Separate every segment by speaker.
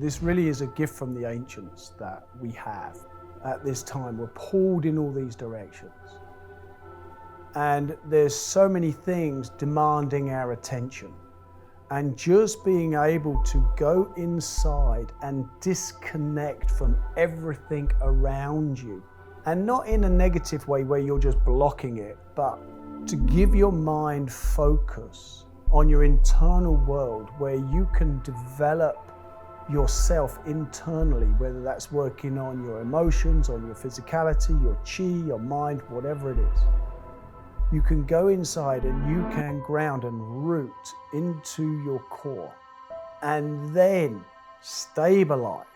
Speaker 1: This really is a gift from the ancients that we have at this time. We're pulled in all these directions. And there's so many things demanding our attention. And just being able to go inside and disconnect from everything around you, and not in a negative way where you're just blocking it, but to give your mind focus on your internal world where you can develop yourself internally, whether that's working on your emotions, on your physicality, your chi, your mind, whatever it is. You can go inside and you can ground and root into your core and then stabilize.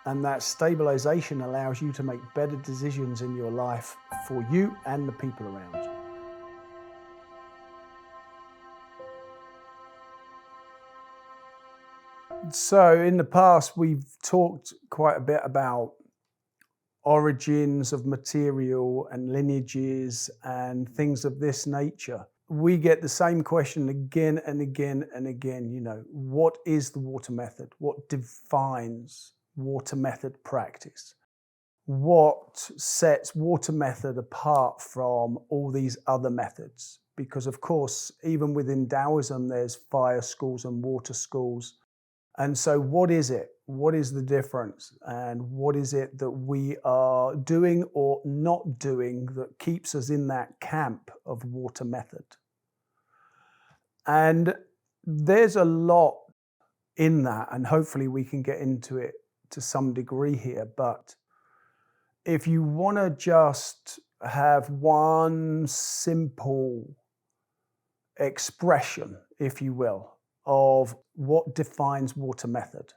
Speaker 1: And that stabilization allows you to make better decisions in your life for you and the people around you. So in the past, we've talked quite a bit about origins of material and lineages and things of this nature. We get the same question again and again and again, what is the water method? What defines water method practice? What sets water method apart from all these other methods? Because of course, even within Taoism, there's fire schools and water schools. And so what is it? What is the difference? And what is it that we are doing or not doing that keeps us in that camp of water method? And there's a lot in that, and hopefully we can get into it to some degree here. But if you want to just have one simple expression, if you will, of what defines water method,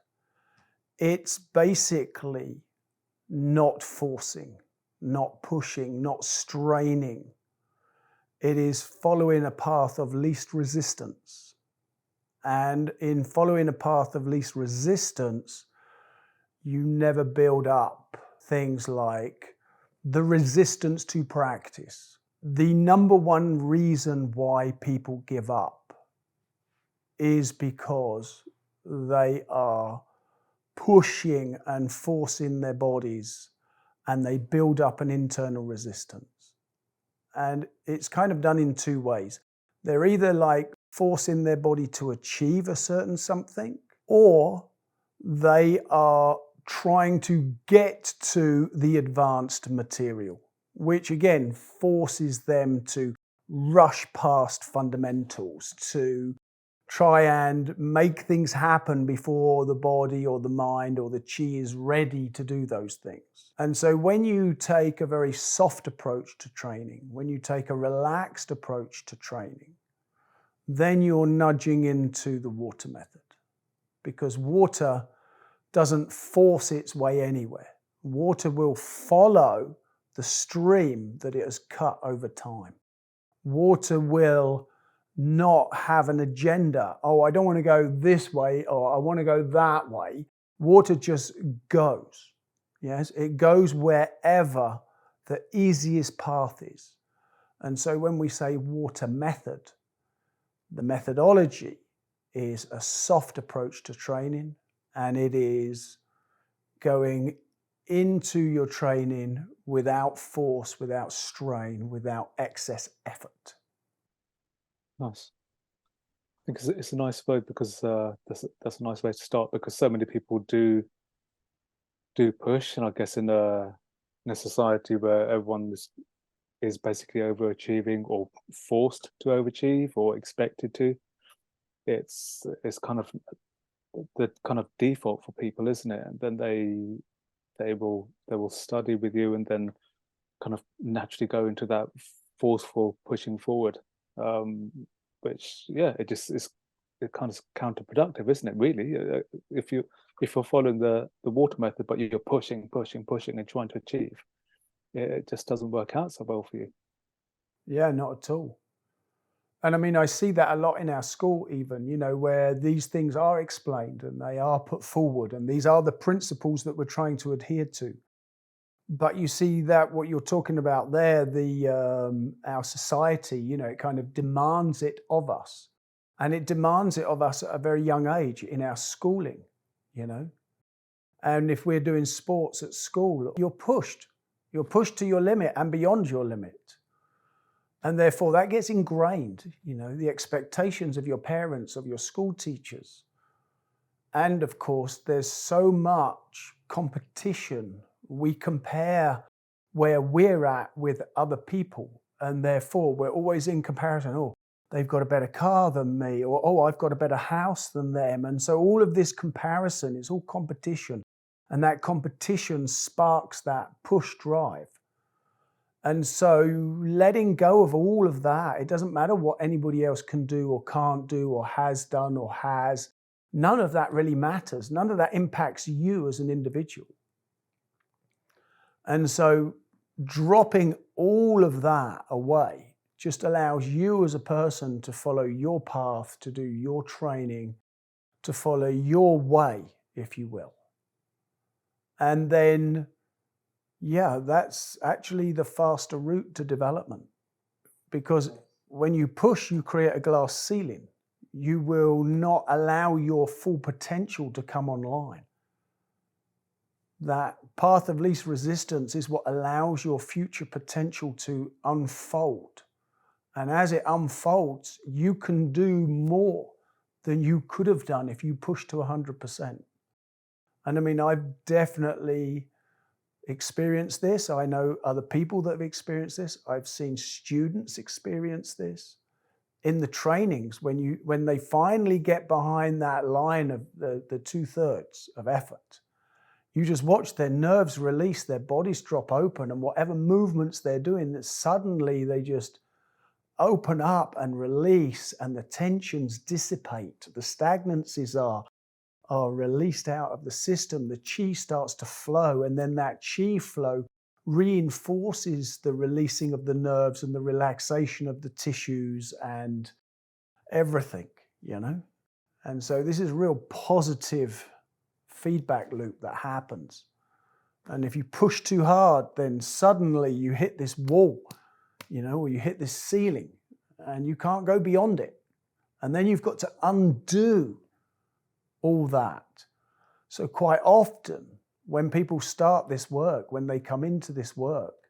Speaker 1: it's basically not forcing, not pushing, not straining. It is following a path of least resistance. And in following a path of least resistance, you never build up things like the resistance to practice. The number one reason why people give up is because they are pushing and forcing their bodies and they build up an internal resistance. And it's kind of done in two ways. They're either like forcing their body to achieve a certain something, or they are trying to get to the advanced material, which again forces them to rush past fundamentals, to try and make things happen before the body or the mind or the chi is ready to do those things. And so when you take a very soft approach to training, when you take a relaxed approach to training, then you're nudging into the water method, because water doesn't force its way anywhere. Water will follow the stream that it has cut over time. Water will not have an agenda. Oh, I don't want to go this way, or I want to go that way. Water just goes. Yes, it goes wherever the easiest path is. And so when we say water method, the methodology is a soft approach to training, and it is going into your training without force, without strain, without excess effort.
Speaker 2: Nice. I think it's a nice way, because that's a nice way to start, because so many people do push, and I guess in a society where everyone is basically overachieving or forced to overachieve or expected to, it's kind of the kind of default for people, isn't it? And then they will study with you and then kind of naturally go into that forceful pushing forward, which it kind of counterproductive, isn't it, really? If you're following the water method but you're pushing and trying to achieve, it just doesn't work out so well for you.
Speaker 1: Yeah, not at all. And I mean, I see that a lot in our school even, where these things are explained and they are put forward, and these are the principles that we're trying to adhere to. But you see that what you're talking about there, our society, it kind of demands it of us. And it demands it of us at a very young age in our schooling. you know. And if we're doing sports at school, you're pushed. You're pushed to your limit and beyond your limit. And therefore that gets ingrained, you know, the expectations of your parents, of your school teachers. And of course, there's so much competition. We compare where we're at with other people. And therefore we're always in comparison. Oh, they've got a better car than me, or oh, I've got a better house than them. And so all of this comparison is all competition. And that competition sparks that push drive. And so letting go of all of that, it doesn't matter what anybody else can do or can't do or has done or has, none of that really matters. None of that impacts you as an individual. And so dropping all of that away just allows you as a person to follow your path, to do your training, to follow your way, if you will. And then, yeah, that's actually the faster route to development. Because when you push, you create a glass ceiling. You will not allow your full potential to come online. That path of least resistance is what allows your future potential to unfold. And as it unfolds, you can do more than you could have done if you pushed to 100%. And I mean, I've definitely experienced this. I know other people that have experienced this. I've seen students experience this in the trainings when they finally get behind that line of the 2/3 of effort. You just watch their nerves release, their bodies drop open, and whatever movements they're doing, that suddenly they just open up and release, and the tensions dissipate. The stagnancies are released out of the system. The chi starts to flow, and then that chi flow reinforces the releasing of the nerves and the relaxation of the tissues and everything, you know? And so this is a real positive feedback loop that happens. And if you push too hard, then suddenly you hit this wall, you know, or you hit this ceiling and you can't go beyond it. And then you've got to undo all that. So quite often when people start this work, when they come into this work,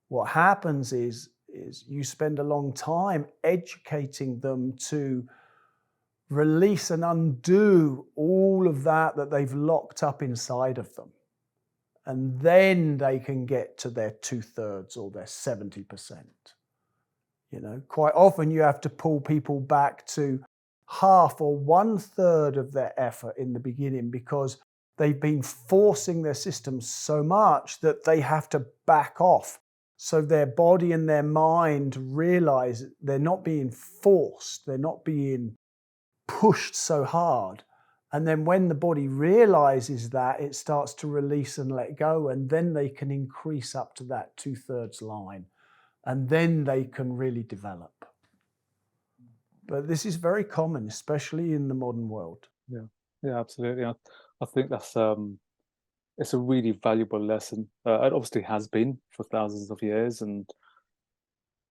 Speaker 1: what happens is you spend a long time educating them to release and undo all of that they've locked up inside of them. And then they can get to their 2/3 or their 70%. You know, quite often you have to pull people back to half or 1/3 of their effort in the beginning because they've been forcing their systems so much that they have to back off. So their body and their mind realize they're not being forced, they're not being pushed so hard. And then when the body realizes that, it starts to release and let go, and then they can increase up to that 2/3 line, and then they can really develop. But this is very common, especially in the modern world.
Speaker 2: Yeah, absolutely. I think that's it's a really valuable lesson. It obviously has been for thousands of years, and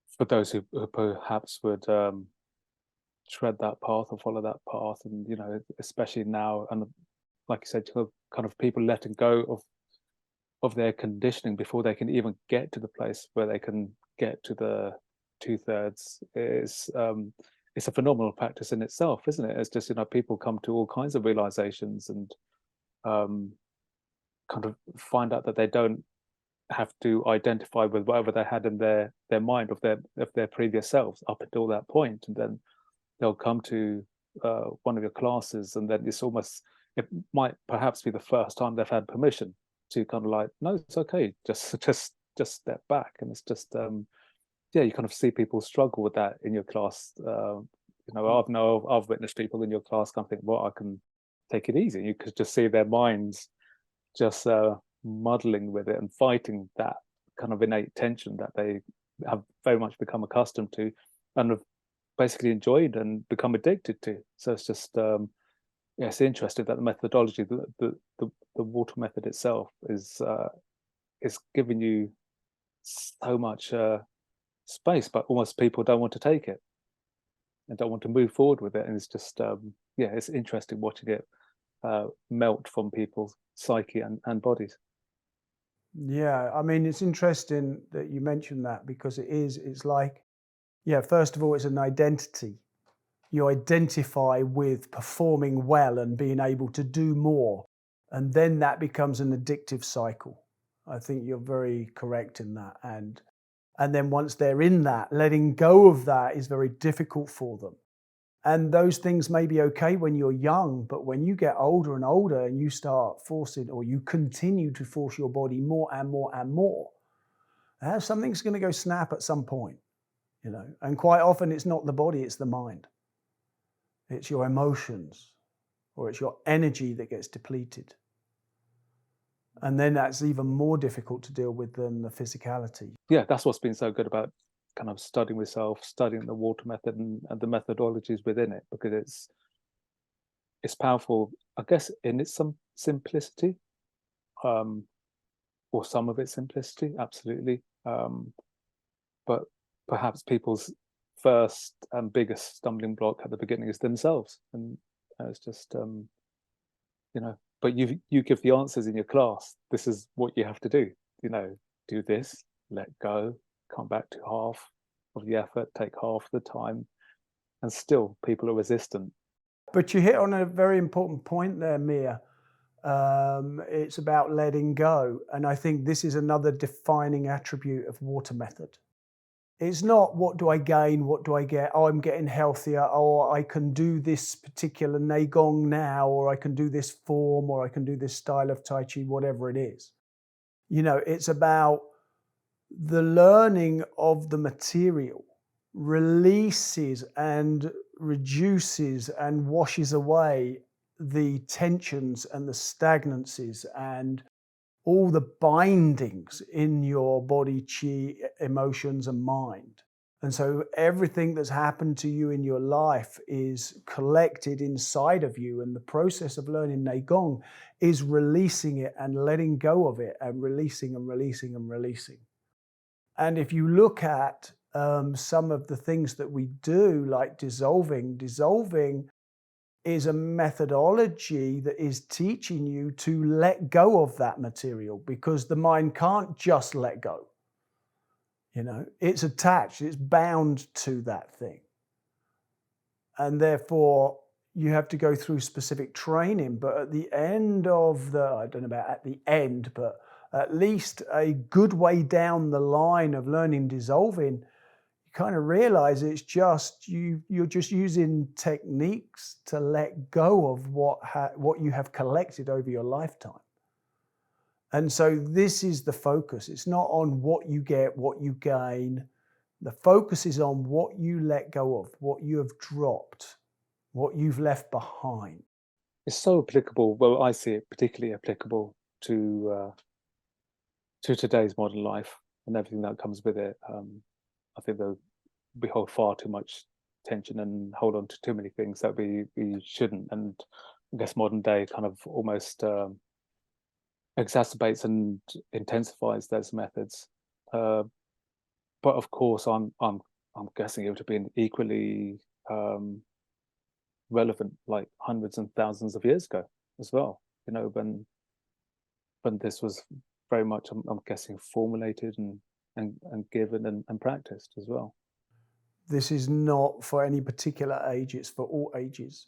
Speaker 2: for those who perhaps would tread that path or follow that path, and you know, especially now, and like you said, kind of people letting go of their conditioning before they can even get to the place where they can get to the 2/3 is it's a phenomenal practice in itself, isn't it? It's just, you know, people come to all kinds of realizations and kind of find out that they don't have to identify with whatever they had in their mind of their previous selves up until that point, and then they'll come to one of your classes, and then it might perhaps be the first time they've had permission to kind of like, no, it's okay, just step back. And it's just yeah, you kind of see people struggle with that in your class. You know, I've witnessed people in your class kind of think, well, I can take it easy. You could just see their minds just muddling with it and fighting that kind of innate tension that they have very much become accustomed to and have basically enjoyed and become addicted to. So it's just yeah, it's interesting that the methodology, the water method itself is giving you so much space, but almost people don't want to take it and don't want to move forward with it. And it's just yeah, it's interesting watching it melt from people's psyche and bodies.
Speaker 1: Yeah, I mean, it's interesting that you mentioned that because it's like, yeah, first of all, it's an identity. You identify with performing well and being able to do more. And then that becomes an addictive cycle. I think you're very correct in that. And then once they're in that, letting go of that is very difficult for them. And those things may be okay when you're young, but when you get older and older and you start forcing, or you continue to force your body more and more and more, something's going to go snap at some point, you know. And quite often it's not the body, it's the mind. It's your emotions, or it's your energy that gets depleted. And then that's even more difficult to deal with than the physicality.
Speaker 2: Yeah, that's what's been so good about kind of studying myself, studying the water method and the methodologies within it, because it's powerful, I guess, in its some simplicity, um, or some of its simplicity, absolutely. But perhaps people's first and biggest stumbling block at the beginning is themselves, and it's just you know. But you give the answers in your class. This is what you have to do. You know, do this, let go, come back to half of the effort, take half the time, and still people are resistant.
Speaker 1: But you hit on a very important point there, Mia. It's about letting go. And I think this is another defining attribute of water method. It's not what do I gain, what do I get? Oh, I'm getting healthier, or I can do this particular Neigong now, or I can do this form, or I can do this style of Tai Chi, whatever it is. You know, it's about the learning of the material releases and reduces and washes away the tensions and the stagnancies and all the bindings in your body, chi, emotions, and mind. And so everything that's happened to you in your life is collected inside of you. And the process of learning Neigong is releasing it and letting go of it and releasing and releasing and releasing. And if you look at some of the things that we do, like dissolving is a methodology that is teaching you to let go of that material, because the mind can't just let go. You know, it's attached, it's bound to that thing. And therefore, you have to go through specific training. But at the end of I don't know about at the end, but at least a good way down the line of learning dissolving, you kind of realize it's just you're just using techniques to let go of what you have collected over your lifetime. And so this is the focus. It's not on what you get, what you gain. The focus is on what you let go of, what you have dropped, what you've left behind.
Speaker 2: It's so applicable. Well, I see it particularly applicable to today's modern life and everything that comes with it. I think that we hold far too much tension and hold on to too many things that we shouldn't. And I guess modern day kind of almost exacerbates and intensifies those methods. But of course, I'm guessing it would have been equally relevant like hundreds and thousands of years ago as well. You know, when this was very much, I'm guessing, formulated and given and practiced as well.
Speaker 1: This is not for any particular age, it's for all ages.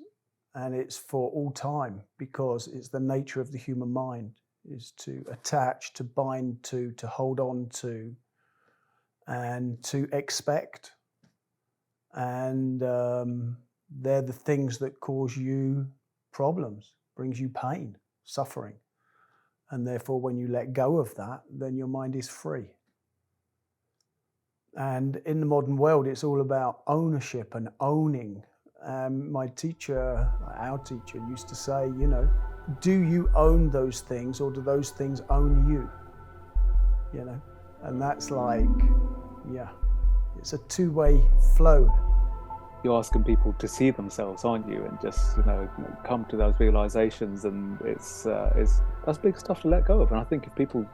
Speaker 1: And it's for all time, because it's the nature of the human mind, is to attach, to bind to hold on to, and to expect. And they're the things that cause you problems, brings you pain, suffering. And therefore, when you let go of that, then your mind is free. And in the modern world, it's all about ownership and owning. My teacher, our teacher, used to say, you know, do you own those things, or do those things own you? You know, and that's like, yeah, it's a two-way flow.
Speaker 2: You're asking people to see themselves, aren't you? And just, you know, come to those realizations, and that's big stuff to let go of. And I think if people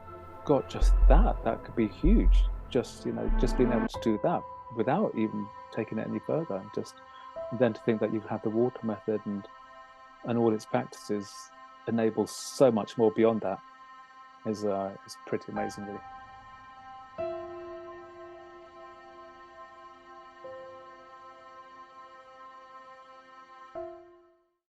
Speaker 2: got just that could be huge. Just, you know, just being able to do that without even taking it any further, and then to think that you have the water method and all its practices enable so much more beyond that is pretty amazing, really.